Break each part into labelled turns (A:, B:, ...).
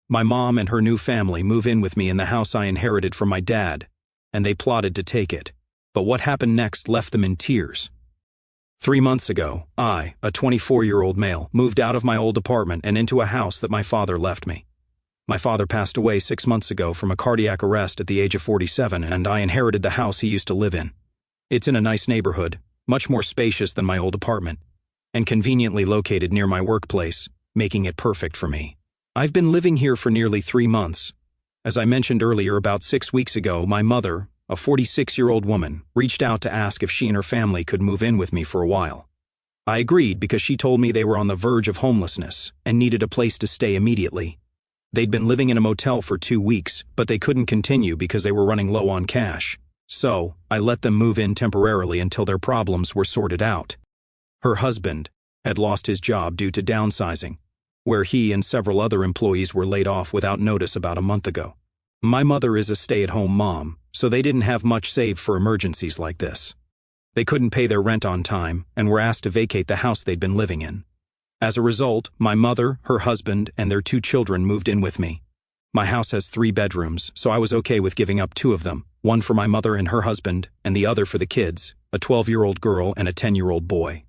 A: My mom and her new family move in with me in the house I inherited from my dad, and they plotted to take it. But what happened next left them in tears. 3 months ago, I, a 24-year-old male, moved out of my old apartment and into a house that my father left me. My father passed away 6 months ago from a cardiac arrest at the age of 47, and I inherited the house he used to live in. It's in a nice neighborhood, much more spacious than my old apartment, and conveniently located near my workplace, making it perfect for me. I've been living here for nearly 3 months. As I mentioned earlier, about 6 weeks ago, my mother, a 46-year-old woman, reached out to ask if she and her family could move in with me for a while. I agreed because she told me they were on the verge of homelessness and needed a place to stay immediately. They'd been living in a motel for 2 weeks, but they couldn't continue because they were running low on cash. So, I let them move in temporarily until their problems were sorted out. Her husband had lost his job due to downsizing, where he and several other employees were laid off without notice about a month ago. My mother is a stay-at-home mom, so they didn't have much saved for emergencies like this. They couldn't pay their rent on time and were asked to vacate the house they'd been living in. As a result, my mother, her husband, and their 2 children moved in with me. My house has 3 bedrooms, so I was okay with giving up 2 of them, one for my mother and her husband, and the other for the kids, a 12-year-old girl and a 10-year-old boy.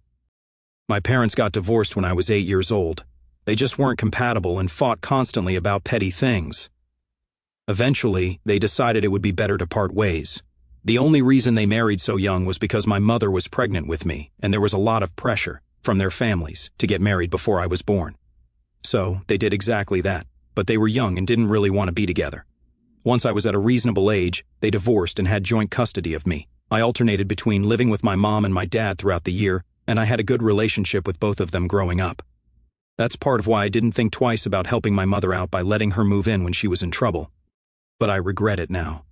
A: My parents got divorced when I was 8 years old. They just weren't compatible and fought constantly about petty things. Eventually, they decided it would be better to part ways. The only reason they married so young was because my mother was pregnant with me, and there was a lot of pressure from their families to get married before I was born. So, they did exactly that, but they were young and didn't really want to be together. Once I was at a reasonable age, they divorced and had joint custody of me. I alternated between living with my mom and my dad throughout the year, and I had a good relationship with both of them growing up. That's part of why I didn't think twice about helping my mother out by letting her move in when she was in trouble. But I regret it now.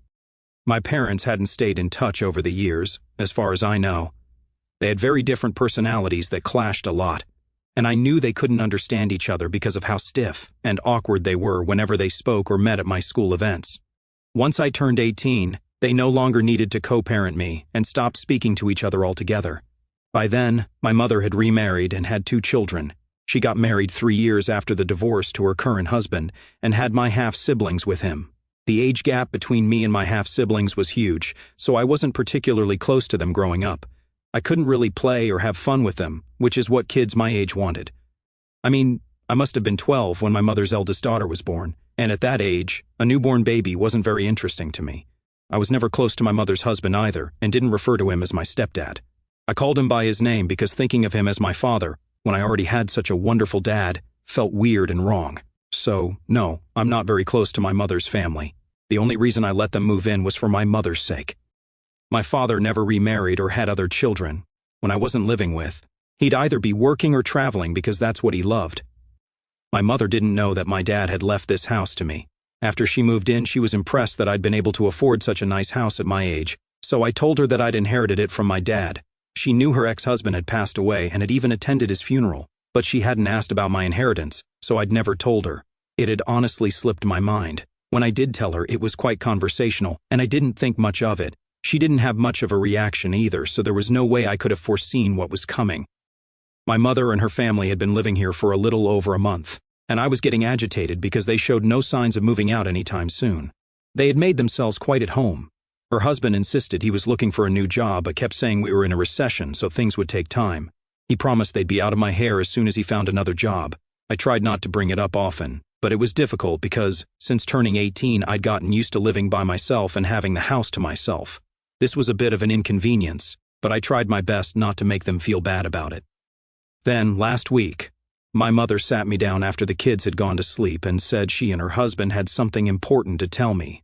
A: My parents hadn't stayed in touch over the years, as far as I know. They had very different personalities that clashed a lot, and I knew they couldn't understand each other because of how stiff and awkward they were whenever they spoke or met at my school events. Once I turned 18, they no longer needed to co-parent me and stopped speaking to each other altogether. By then, my mother had remarried and had 2 children. She got married 3 years after the divorce to her current husband and had my half-siblings with him. The age gap between me and my half-siblings was huge, so I wasn't particularly close to them growing up. I couldn't really play or have fun with them, which is what kids my age wanted. I mean, I must have been 12 when my mother's eldest daughter was born, and at that age, a newborn baby wasn't very interesting to me. I was never close to my mother's husband either, and didn't refer to him as my stepdad. I called him by his name because thinking of him as my father, when I already had such a wonderful dad, felt weird and wrong. So, no, I'm not very close to my mother's family. The only reason I let them move in was for my mother's sake. My father never remarried or had other children. When I wasn't living with, he'd either be working or traveling because that's what he loved. My mother didn't know that my dad had left this house to me. After she moved in, she was impressed that I'd been able to afford such a nice house at my age, so I told her that I'd inherited it from my dad. She knew her ex-husband had passed away and had even attended his funeral, but she hadn't asked about my inheritance, so I'd never told her. It had honestly slipped my mind. When I did tell her, it was quite conversational, and I didn't think much of it. She didn't have much of a reaction either, so there was no way I could have foreseen what was coming. My mother and her family had been living here for a little over a month, and I was getting agitated because they showed no signs of moving out anytime soon. They had made themselves quite at home. Her husband insisted he was looking for a new job but kept saying we were in a recession, so things would take time. He promised they'd be out of my hair as soon as he found another job. I tried not to bring it up often, but it was difficult because, since turning 18, I'd gotten used to living by myself and having the house to myself. This was a bit of an inconvenience, but I tried my best not to make them feel bad about it. Then, last week, my mother sat me down after the kids had gone to sleep and said she and her husband had something important to tell me.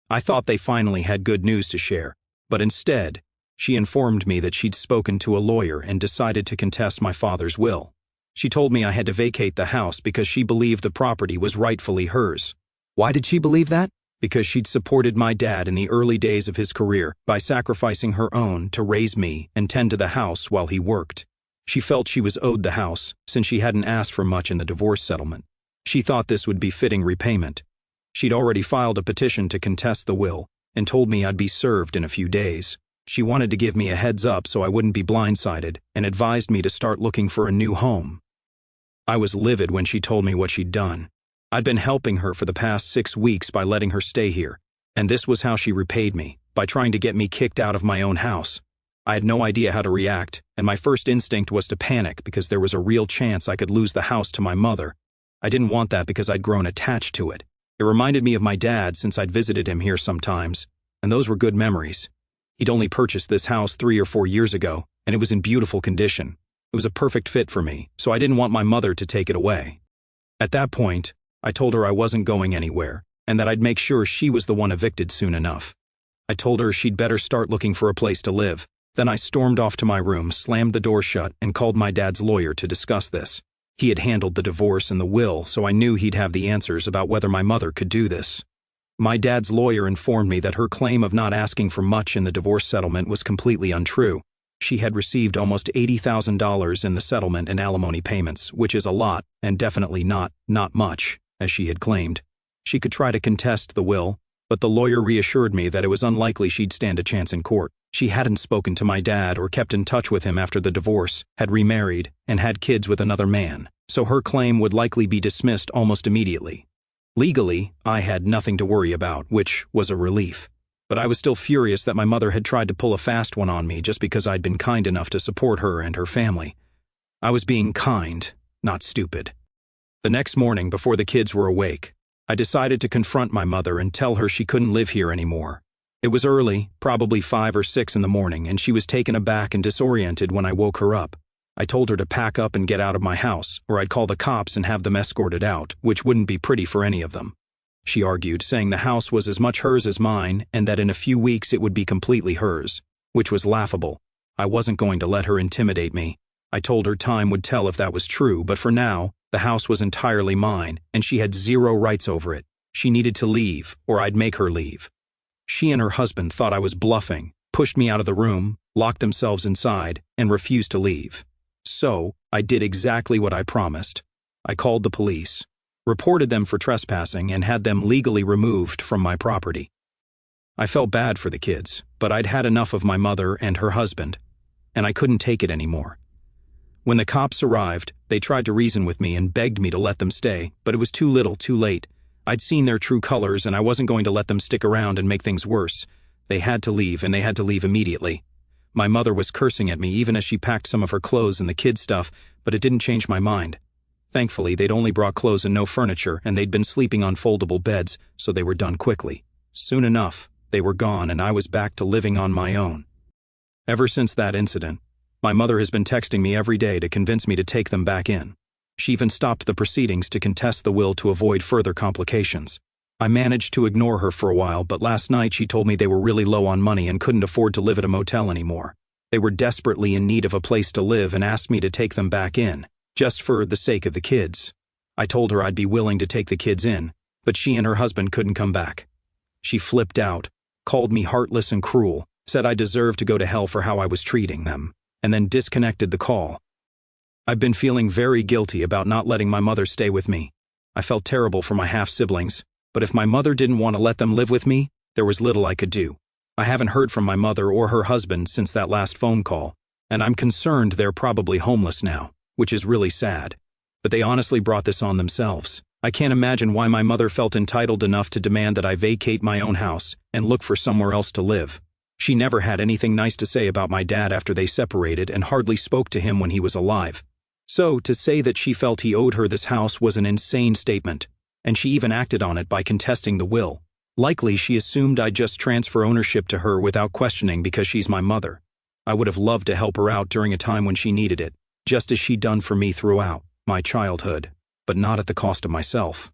A: I thought they finally had good news to share, but instead, she informed me that she'd spoken to a lawyer and decided to contest my father's will. She told me I had to vacate the house because she believed the property was rightfully hers. Why did she believe that? Because she'd supported my dad in the early days of his career by sacrificing her own to raise me and tend to the house while he worked. She felt she was owed the house since she hadn't asked for much in the divorce settlement. She thought this would be fitting repayment. She'd already filed a petition to contest the will and told me I'd be served in a few days. She wanted to give me a heads up so I wouldn't be blindsided and advised me to start looking for a new home. I was livid when she told me what she'd done. I'd been helping her for the past 6 weeks by letting her stay here, and this was how she repaid me, by trying to get me kicked out of my own house. I had no idea how to react, and my first instinct was to panic because there was a real chance I could lose the house to my mother. I didn't want that because I'd grown attached to it. It reminded me of my dad since I'd visited him here sometimes, and those were good memories. He'd only purchased this house 3 or 4 years ago, and it was in beautiful condition. It was a perfect fit for me, so I didn't want my mother to take it away. At that point, I told her I wasn't going anywhere, and that I'd make sure she was the one evicted soon enough. I told her she'd better start looking for a place to live. Then I stormed off to my room, slammed the door shut, and called my dad's lawyer to discuss this. He had handled the divorce and the will, so I knew he'd have the answers about whether my mother could do this. My dad's lawyer informed me that her claim of not asking for much in the divorce settlement was completely untrue. She had received almost $80,000 in the settlement and alimony payments, which is a lot, and definitely not much, as she had claimed. She could try to contest the will, but the lawyer reassured me that it was unlikely she'd stand a chance in court. She hadn't spoken to my dad or kept in touch with him after the divorce, had remarried, and had kids with another man, so her claim would likely be dismissed almost immediately. Legally, I had nothing to worry about, which was a relief. But I was still furious that my mother had tried to pull a fast one on me just because I'd been kind enough to support her and her family. I was being kind, not stupid. The next morning, before the kids were awake, I decided to confront my mother and tell her she couldn't live here anymore. It was early, probably 5 or 6 in the morning, and she was taken aback and disoriented when I woke her up. I told her to pack up and get out of my house, or I'd call the cops and have them escorted out, which wouldn't be pretty for any of them. She argued, saying the house was as much hers as mine and that in a few weeks it would be completely hers, which was laughable. I wasn't going to let her intimidate me. I told her time would tell if that was true, but for now, the house was entirely mine, and she had 0 rights over it. She needed to leave, or I'd make her leave. She and her husband thought I was bluffing, pushed me out of the room, locked themselves inside, and refused to leave. So, I did exactly what I promised. I called the police, reported them for trespassing, and had them legally removed from my property. I felt bad for the kids, but I'd had enough of my mother and her husband, and I couldn't take it anymore. When the cops arrived, they tried to reason with me and begged me to let them stay, but it was too little, too late. I'd seen their true colors, and I wasn't going to let them stick around and make things worse. They had to leave, and they had to leave immediately. My mother was cursing at me even as she packed some of her clothes and the kids' stuff, but it didn't change my mind. Thankfully, they'd only brought clothes and no furniture, and they'd been sleeping on foldable beds, so they were done quickly. Soon enough, they were gone, and I was back to living on my own. Ever since that incident, my mother has been texting me every day to convince me to take them back in. She even stopped the proceedings to contest the will to avoid further complications. I managed to ignore her for a while, but last night she told me they were really low on money and couldn't afford to live at a motel anymore. They were desperately in need of a place to live and asked me to take them back in, just for the sake of the kids. I told her I'd be willing to take the kids in, but she and her husband couldn't come back. She flipped out, called me heartless and cruel, said I deserved to go to hell for how I was treating them, and then disconnected the call. I've been feeling very guilty about not letting my mother stay with me. I felt terrible for my half-siblings, but if my mother didn't want to let them live with me, there was little I could do. I haven't heard from my mother or her husband since that last phone call, and I'm concerned they're probably homeless now, which is really sad. But they honestly brought this on themselves. I can't imagine why my mother felt entitled enough to demand that I vacate my own house and look for somewhere else to live. She never had anything nice to say about my dad after they separated and hardly spoke to him when he was alive. So, to say that she felt he owed her this house was an insane statement, and she even acted on it by contesting the will. Likely she assumed I'd just transfer ownership to her without questioning because she's my mother. I would have loved to help her out during a time when she needed it, just as she'd done for me throughout my childhood, but not at the cost of myself.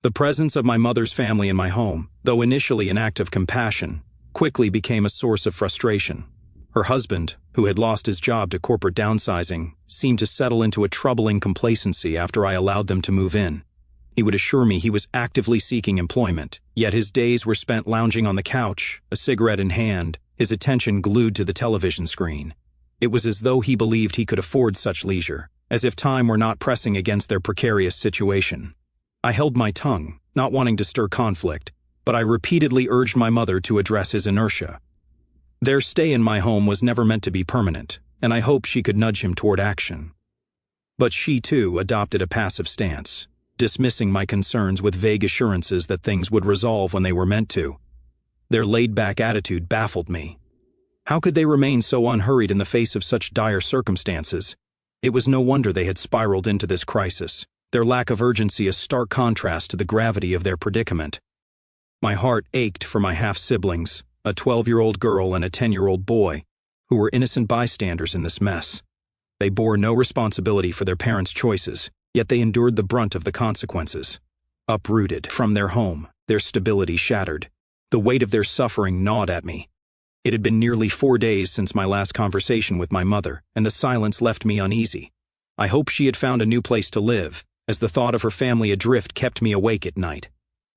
A: The presence of my mother's family in my home, though initially an act of compassion, quickly became a source of frustration. Her husband, who had lost his job to corporate downsizing, seemed to settle into a troubling complacency after I allowed them to move in. He would assure me he was actively seeking employment, yet his days were spent lounging on the couch, a cigarette in hand, his attention glued to the television screen. It was as though he believed he could afford such leisure, as if time were not pressing against their precarious situation. I held my tongue, not wanting to stir conflict, but I repeatedly urged my mother to address his inertia. Their stay in my home was never meant to be permanent, and I hoped she could nudge him toward action. But she, too, adopted a passive stance. dismissing my concerns with vague assurances that things would resolve when they were meant to. Their laid-back attitude baffled me. How could they remain so unhurried in the face of such dire circumstances? It was no wonder they had spiraled into this crisis, their lack of urgency a stark contrast to the gravity of their predicament. My heart ached for my half-siblings, a 12-year-old girl and a 10-year-old boy, who were innocent bystanders in this mess. They bore no responsibility for their parents' choices, yet they endured the brunt of the consequences. Uprooted from their home, their stability shattered. The weight of their suffering gnawed at me. It had been nearly 4 days since my last conversation with my mother, and the silence left me uneasy. I hoped she had found a new place to live, as the thought of her family adrift kept me awake at night.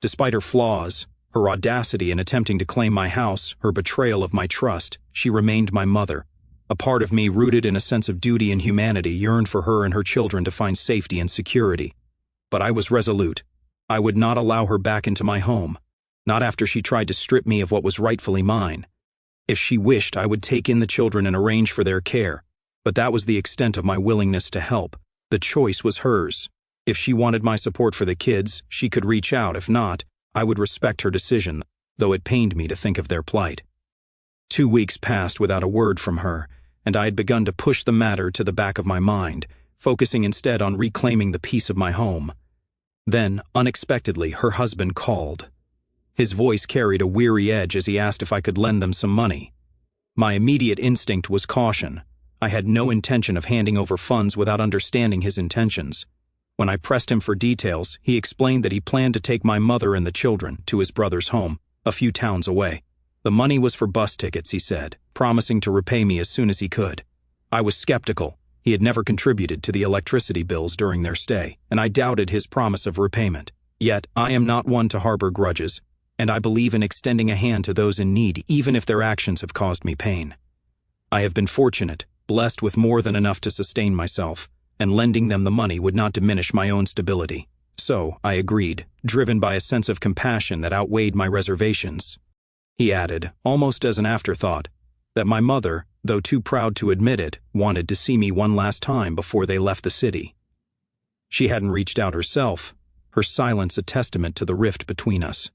A: Despite her flaws, her audacity in attempting to claim my house, her betrayal of my trust, she remained my mother. A part of me, rooted in a sense of duty and humanity, yearned for her and her children to find safety and security. But I was resolute. I would not allow her back into my home, not after she tried to strip me of what was rightfully mine. If she wished, I would take in the children and arrange for their care, but that was the extent of my willingness to help. The choice was hers. If she wanted my support for the kids, she could reach out. If not, I would respect her decision, though it pained me to think of their plight. 2 weeks passed without a word from her, and I had begun to push the matter to the back of my mind, focusing instead on reclaiming the peace of my home. Then, unexpectedly, her husband called. His voice carried a weary edge as he asked if I could lend them some money. My immediate instinct was caution. I had no intention of handing over funds without understanding his intentions. When I pressed him for details, he explained that he planned to take my mother and the children to his brother's home, a few towns away. The money was for bus tickets, he said, promising to repay me as soon as he could. I was skeptical. He had never contributed to the electricity bills during their stay, and I doubted his promise of repayment. Yet, I am not one to harbor grudges, and I believe in extending a hand to those in need, even if their actions have caused me pain. I have been fortunate, blessed with more than enough to sustain myself, and lending them the money would not diminish my own stability. So, I agreed, driven by a sense of compassion that outweighed my reservations. He added, almost as an afterthought, that my mother, though too proud to admit it, wanted to see me one last time before they left the city. She hadn't reached out herself, her silence a testament to the rift between us.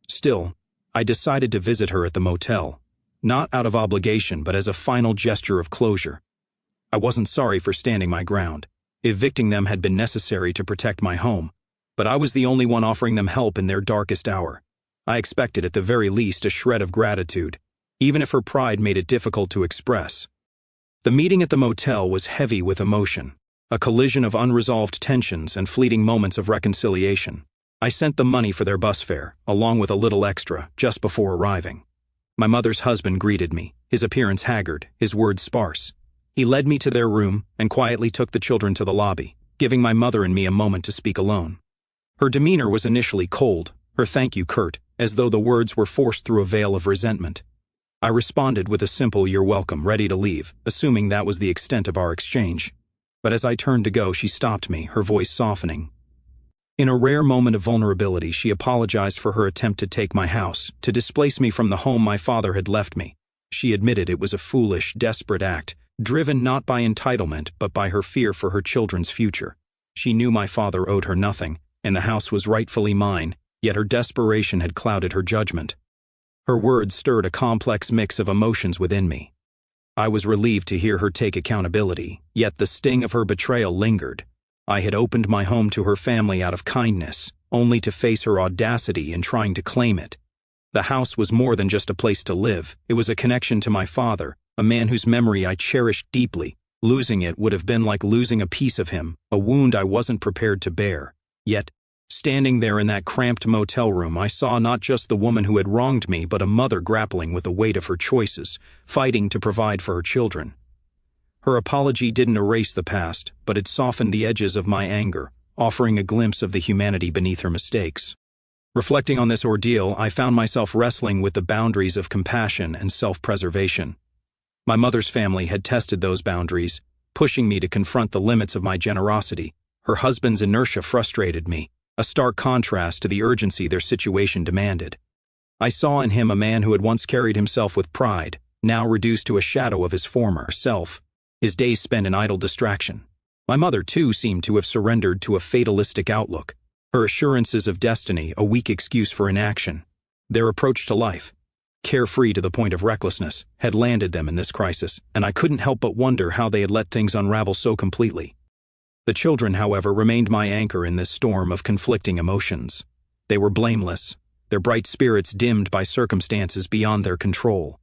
A: Still, I decided to visit her at the motel, not out of obligation but as a final gesture of closure. I wasn't sorry for standing my ground. Evicting them had been necessary to protect my home, but I was the only one offering them help in their darkest hour. I expected at the very least a shred of gratitude, even if her pride made it difficult to express. The meeting at the motel was heavy with emotion, a collision of unresolved tensions and fleeting moments of reconciliation. I sent the money for their bus fare, along with a little extra, just before arriving. My mother's husband greeted me, his appearance haggard, his words sparse. He led me to their room and quietly took the children to the lobby, giving my mother and me a moment to speak alone. Her demeanor was initially cold, her thank you curt, as though the words were forced through a veil of resentment. I responded with a simple "you're welcome," ready to leave, assuming that was the extent of our exchange. But as I turned to go, she stopped me, her voice softening. In a rare moment of vulnerability, she apologized for her attempt to take my house, to displace me from the home my father had left me. She admitted it was a foolish, desperate act, driven not by entitlement but by her fear for her children's future. She knew my father owed her nothing, and the house was rightfully mine, yet her desperation had clouded her judgment. Her words stirred a complex mix of emotions within me. I was relieved to hear her take accountability, yet the sting of her betrayal lingered. I had opened my home to her family out of kindness, only to face her audacity in trying to claim it. The house was more than just a place to live. It was a connection to my father, a man whose memory I cherished deeply. Losing it would have been like losing a piece of him, a wound I wasn't prepared to bear. Yet, standing there in that cramped motel room, I saw not just the woman who had wronged me, but a mother grappling with the weight of her choices, fighting to provide for her children. Her apology didn't erase the past, but it softened the edges of my anger, offering a glimpse of the humanity beneath her mistakes. Reflecting on this ordeal, I found myself wrestling with the boundaries of compassion and self-preservation. My mother's family had tested those boundaries, pushing me to confront the limits of my generosity. Her husband's inertia frustrated me, a stark contrast to the urgency their situation demanded. I saw in him a man who had once carried himself with pride, now reduced to a shadow of his former self, his days spent in idle distraction. My mother, too, seemed to have surrendered to a fatalistic outlook, her assurances of destiny a weak excuse for inaction. Their approach to life, carefree to the point of recklessness, had landed them in this crisis, and I couldn't help but wonder how they had let things unravel so completely. The children, however, remained my anchor in this storm of conflicting emotions. They were blameless, their bright spirits dimmed by circumstances beyond their control.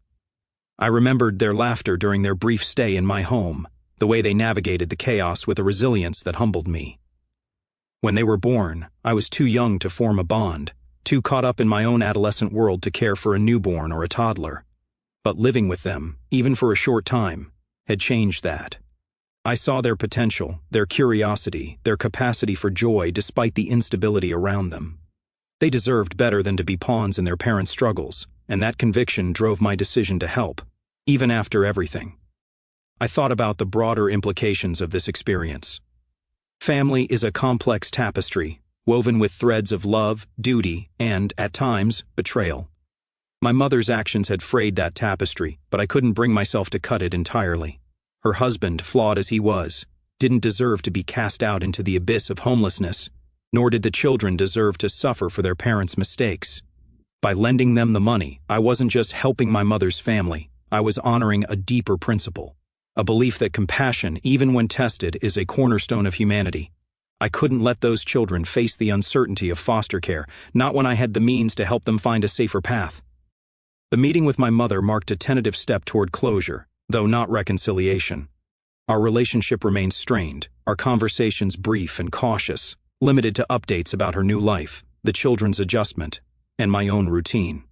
A: I remembered their laughter during their brief stay in my home, the way they navigated the chaos with a resilience that humbled me. When they were born, I was too young to form a bond, too caught up in my own adolescent world to care for a newborn or a toddler. But living with them, even for a short time, had changed that. I saw their potential, their curiosity, their capacity for joy despite the instability around them. They deserved better than to be pawns in their parents' struggles, and that conviction drove my decision to help, even after everything. I thought about the broader implications of this experience. Family is a complex tapestry, woven with threads of love, duty, and, at times, betrayal. My mother's actions had frayed that tapestry, but I couldn't bring myself to cut it entirely. Her husband, flawed as he was, didn't deserve to be cast out into the abyss of homelessness, nor did the children deserve to suffer for their parents' mistakes. By lending them the money, I wasn't just helping my mother's family, I was honoring a deeper principle, a belief that compassion, even when tested, is a cornerstone of humanity. I couldn't let those children face the uncertainty of foster care, not when I had the means to help them find a safer path. The meeting with my mother marked a tentative step toward closure, though not reconciliation. Our relationship remained strained, our conversations brief and cautious, limited to updates about her new life, the children's adjustment, and my own routine.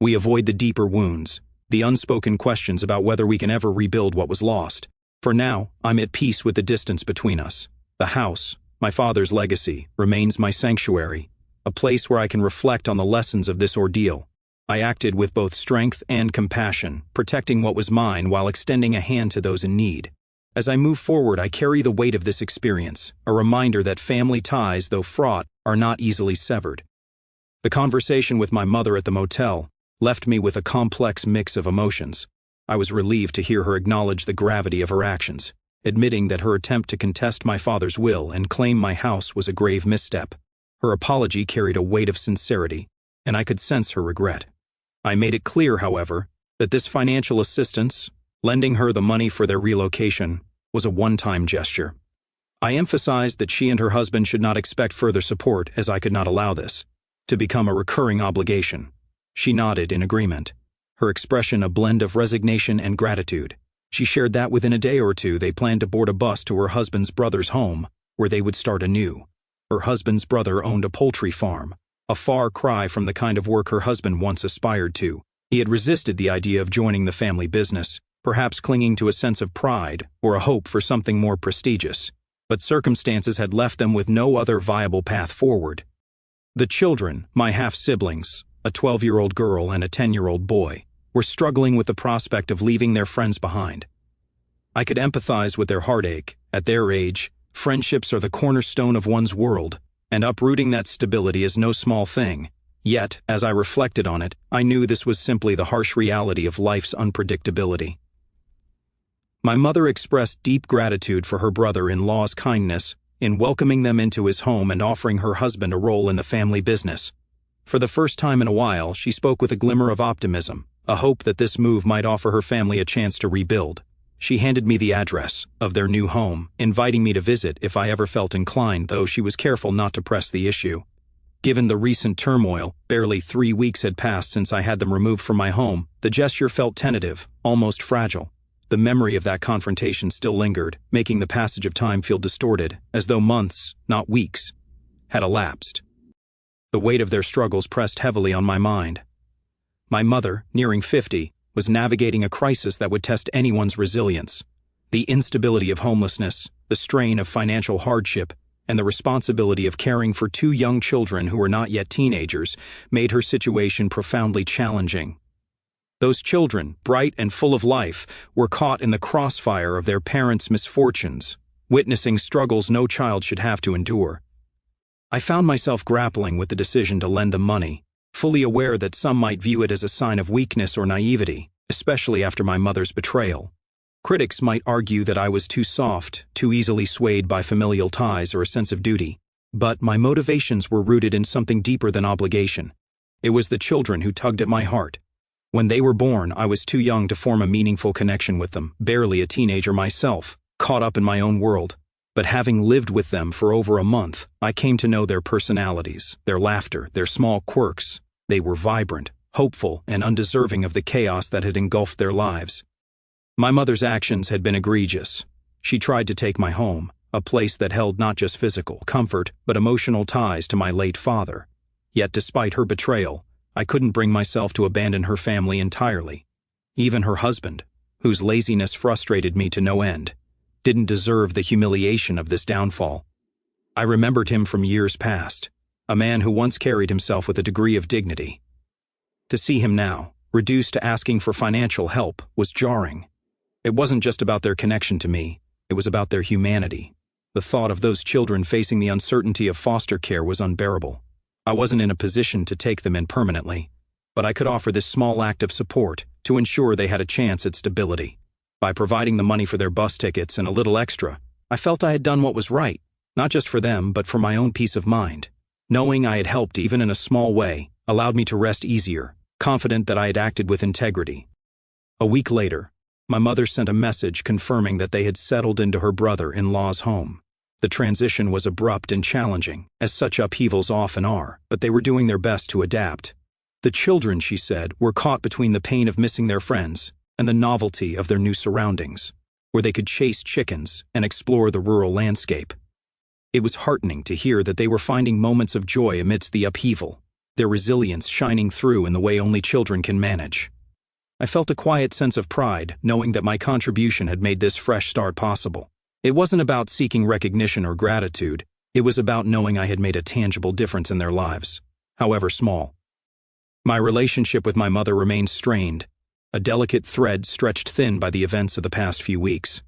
A: We avoid the deeper wounds, the unspoken questions about whether we can ever rebuild what was lost. For now, I'm at peace with the distance between us. The house, my father's legacy, remains my sanctuary, a place where I can reflect on the lessons of this ordeal. I acted with both strength and compassion, protecting what was mine while extending a hand to those in need. As I move forward, I carry the weight of this experience, a reminder that family ties, though fraught, are not easily severed. The conversation with my mother at the motel left me with a complex mix of emotions. I was relieved to hear her acknowledge the gravity of her actions, admitting that her attempt to contest my father's will and claim my house was a grave misstep. Her apology carried a weight of sincerity, and I could sense her regret. I made it clear, however, that this financial assistance, lending her the money for their relocation, was a one-time gesture. I emphasized that she and her husband should not expect further support, as I could not allow this to become a recurring obligation. She nodded in agreement, her expression a blend of resignation and gratitude. She shared that within a day or two they planned to board a bus to her husband's brother's home, where they would start anew. Her husband's brother owned a poultry farm, a far cry from the kind of work her husband once aspired to. He had resisted the idea of joining the family business, perhaps clinging to a sense of pride or a hope for something more prestigious. But circumstances had left them with no other viable path forward. The children, my half-siblings, a 12-year-old girl and a 10-year-old boy, were struggling with the prospect of leaving their friends behind. I could empathize with their heartache. At their age, friendships are the cornerstone of one's world, and uprooting that stability is no small thing. Yet, as I reflected on it, I knew this was simply the harsh reality of life's unpredictability. My mother expressed deep gratitude for her brother-in-law's kindness in welcoming them into his home and offering her husband a role in the family business. For the first time in a while, she spoke with a glimmer of optimism, a hope that this move might offer her family a chance to rebuild. She handed me the address of their new home, inviting me to visit if I ever felt inclined, though she was careful not to press the issue. Given the recent turmoil, barely 3 weeks had passed since I had them removed from my home, the gesture felt tentative, almost fragile. The memory of that confrontation still lingered, making the passage of time feel distorted, as though months, not weeks, had elapsed. The weight of their struggles pressed heavily on my mind. My mother, nearing 50, was navigating a crisis that would test anyone's resilience. The instability of homelessness, the strain of financial hardship, and the responsibility of caring for 2 young children who were not yet teenagers made her situation profoundly challenging. Those children, bright and full of life, were caught in the crossfire of their parents' misfortunes, witnessing struggles no child should have to endure. I found myself grappling with the decision to lend them money, fully aware that some might view it as a sign of weakness or naivety, especially after my mother's betrayal. Critics might argue that I was too soft, too easily swayed by familial ties or a sense of duty, but my motivations were rooted in something deeper than obligation. It was the children who tugged at my heart. When they were born, I was too young to form a meaningful connection with them, barely a teenager myself, caught up in my own world. But having lived with them for over a month, I came to know their personalities, their laughter, their small quirks. They were vibrant, hopeful, and undeserving of the chaos that had engulfed their lives. My mother's actions had been egregious. She tried to take my home, a place that held not just physical comfort, but emotional ties to my late father. Yet despite her betrayal, I couldn't bring myself to abandon her family entirely. Even her husband, whose laziness frustrated me to no end, didn't deserve the humiliation of this downfall. I remembered him from years past, a man who once carried himself with a degree of dignity. To see him now, reduced to asking for financial help, was jarring. It wasn't just about their connection to me, it was about their humanity. The thought of those children facing the uncertainty of foster care was unbearable. I wasn't in a position to take them in permanently, but I could offer this small act of support to ensure they had a chance at stability. By providing the money for their bus tickets and a little extra, I felt I had done what was right, not just for them, but for my own peace of mind. Knowing I had helped even in a small way allowed me to rest easier, confident that I had acted with integrity. A week later, my mother sent a message confirming that they had settled into her brother-in-law's home. The transition was abrupt and challenging, as such upheavals often are, but they were doing their best to adapt. The children, she said, were caught between the pain of missing their friends and the novelty of their new surroundings, where they could chase chickens and explore the rural landscape. It was heartening to hear that they were finding moments of joy amidst the upheaval, their resilience shining through in the way only children can manage. I felt a quiet sense of pride, knowing that my contribution had made this fresh start possible. It wasn't about seeking recognition or gratitude, it was about knowing I had made a tangible difference in their lives, however small. My relationship with my mother remains strained, a delicate thread stretched thin by the events of the past few weeks.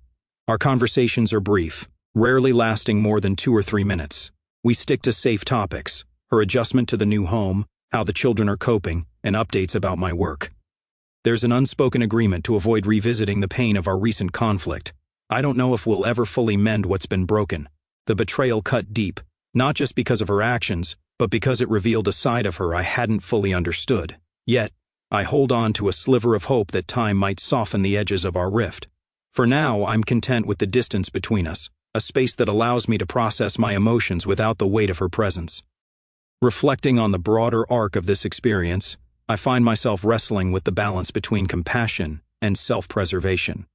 A: Our conversations are brief, rarely lasting more than 2 or 3 minutes. We stick to safe topics, her adjustment to the new home, how the children are coping, and updates about my work. There's an unspoken agreement to avoid revisiting the pain of our recent conflict. I don't know if we'll ever fully mend what's been broken. The betrayal cut deep, not just because of her actions, but because it revealed a side of her I hadn't fully understood. Yet, I hold on to a sliver of hope that time might soften the edges of our rift. For now, I'm content with the distance between us, a space that allows me to process my emotions without the weight of her presence. Reflecting on the broader arc of this experience, I find myself wrestling with the balance between compassion and self-preservation.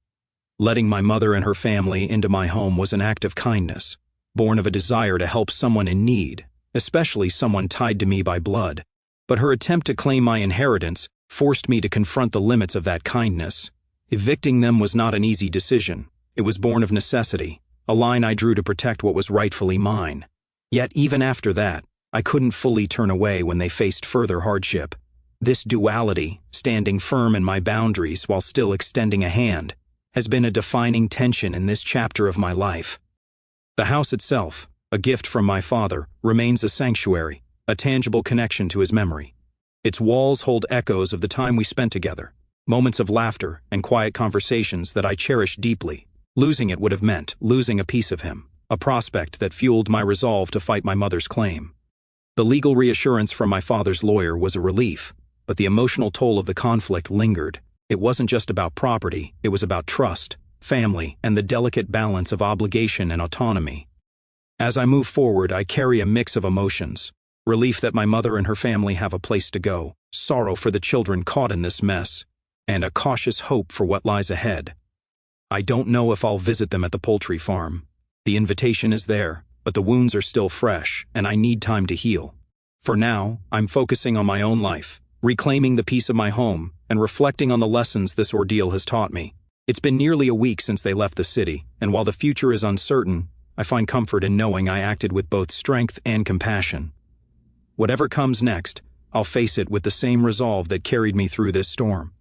A: Letting my mother and her family into my home was an act of kindness, born of a desire to help someone in need, especially someone tied to me by blood. But her attempt to claim my inheritance forced me to confront the limits of that kindness. Evicting them was not an easy decision. It was born of necessity, a line I drew to protect what was rightfully mine. Yet even after that, I couldn't fully turn away when they faced further hardship. This duality, standing firm in my boundaries while still extending a hand, has been a defining tension in this chapter of my life. The house itself, a gift from my father, remains a sanctuary, a tangible connection to his memory. Its walls hold echoes of the time we spent together, moments of laughter and quiet conversations that I cherish deeply. Losing it would have meant losing a piece of him, a prospect that fueled my resolve to fight my mother's claim. The legal reassurance from my father's lawyer was a relief, but the emotional toll of the conflict lingered. It wasn't just about property, it was about trust, family, and the delicate balance of obligation and autonomy. As I move forward, I carry a mix of emotions: relief that my mother and her family have a place to go, sorrow for the children caught in this mess, and a cautious hope for what lies ahead. I don't know if I'll visit them at the poultry farm. The invitation is there, but the wounds are still fresh, and I need time to heal. For now, I'm focusing on my own life, reclaiming the peace of my home, and reflecting on the lessons this ordeal has taught me. It's been nearly a week since they left the city, and while the future is uncertain, I find comfort in knowing I acted with both strength and compassion. Whatever comes next, I'll face it with the same resolve that carried me through this storm.